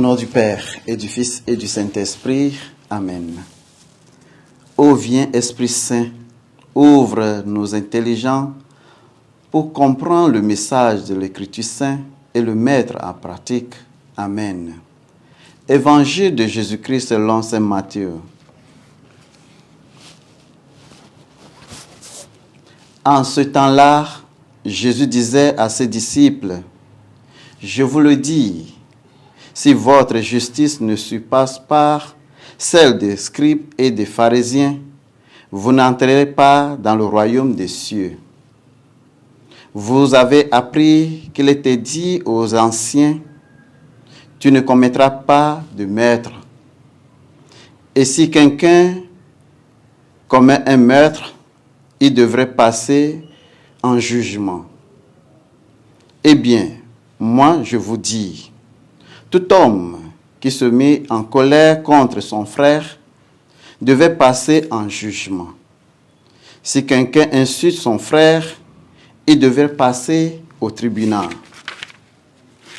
nom du Père, et du Fils, et du Saint-Esprit. Amen. Ô viens, Esprit Saint, ouvre nos intelligences pour comprendre le message de l'Écriture sainte et le mettre en pratique. Amen. Évangile de Jésus-Christ selon saint Matthieu. En ce temps-là, Jésus disait à ses disciples, « Je vous le dis, si votre justice ne surpasse pas celle des scribes et des pharisiens, vous n'entrerez pas dans le royaume des cieux. Vous avez appris qu'il était dit aux anciens, « Tu ne commettras pas de meurtre. » Et si quelqu'un commet un meurtre, il devrait passer en jugement. Eh bien, moi je vous dis, tout homme qui se met en colère contre son frère devait passer en jugement. Si quelqu'un insulte son frère, il devrait passer au tribunal.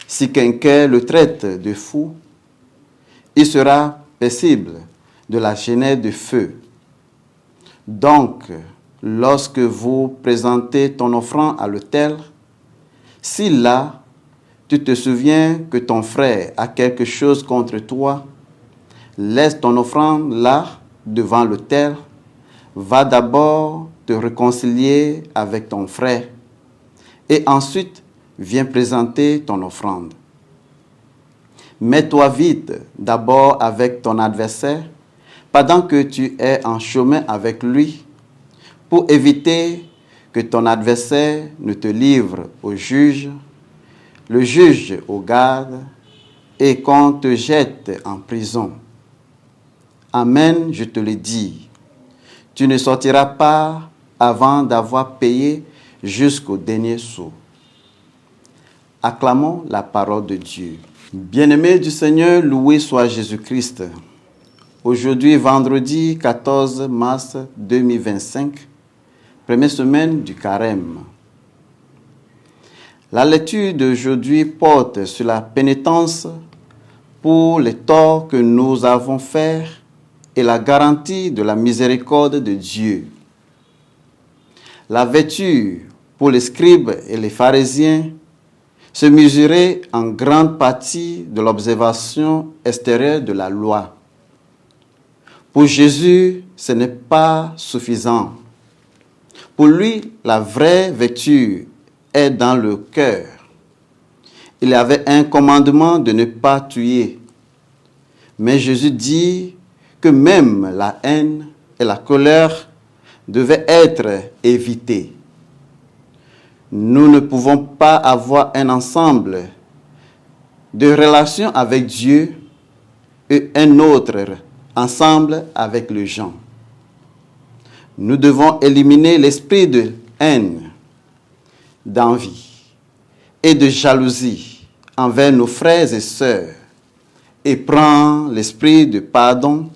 Si quelqu'un le traite de fou, il sera passible de la chaîne de feu. Donc, lorsque vous présentez ton offrande à l'autel, si là, tu te souviens que ton frère a quelque chose contre toi, laisse ton offrande là, devant l'autel, va d'abord te réconcilier avec ton frère et ensuite viens présenter ton offrande. Mets-toi vite d'abord avec ton adversaire pendant que tu es en chemin avec lui pour éviter que ton adversaire ne te livre au juge, le juge au garde et qu'on te jette en prison. Amen, je te le dis, tu ne sortiras pas avant d'avoir payé jusqu'au dernier sou. Acclamons la parole de Dieu. Bien-aimés du Seigneur, loué soit Jésus-Christ. Aujourd'hui, vendredi 14 mars 2025, première semaine du carême. La lecture d'aujourd'hui porte sur la pénitence pour les torts que nous avons faits et la garantie de la miséricorde de Dieu. La vertu pour les scribes et les pharisiens se mesurait en grande partie de l'observation extérieure de la loi. Pour Jésus, ce n'est pas suffisant. Pour lui, la vraie vertu est dans le cœur. Il y avait un commandement de ne pas tuer. Mais Jésus dit que même la haine et la colère devaient être évitées. Nous ne pouvons pas avoir un ensemble de relations avec Dieu et un autre ensemble avec les gens. Nous devons éliminer l'esprit de haine, d'envie et de jalousie envers nos frères et sœurs et prendre l'esprit de pardon,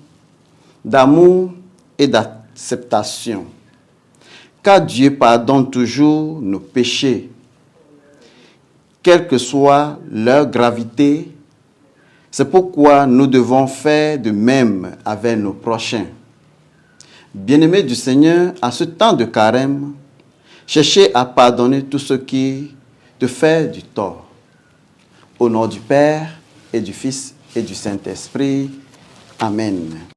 d'amour et d'acceptation. Car Dieu pardonne toujours nos péchés, quelle que soit leur gravité. C'est pourquoi nous devons faire de même avec nos prochains. Bien-aimés du Seigneur, à ce temps de carême, cherchez à pardonner tout ce qui te fait du tort. Au nom du Père, et du Fils, et du Saint-Esprit. Amen.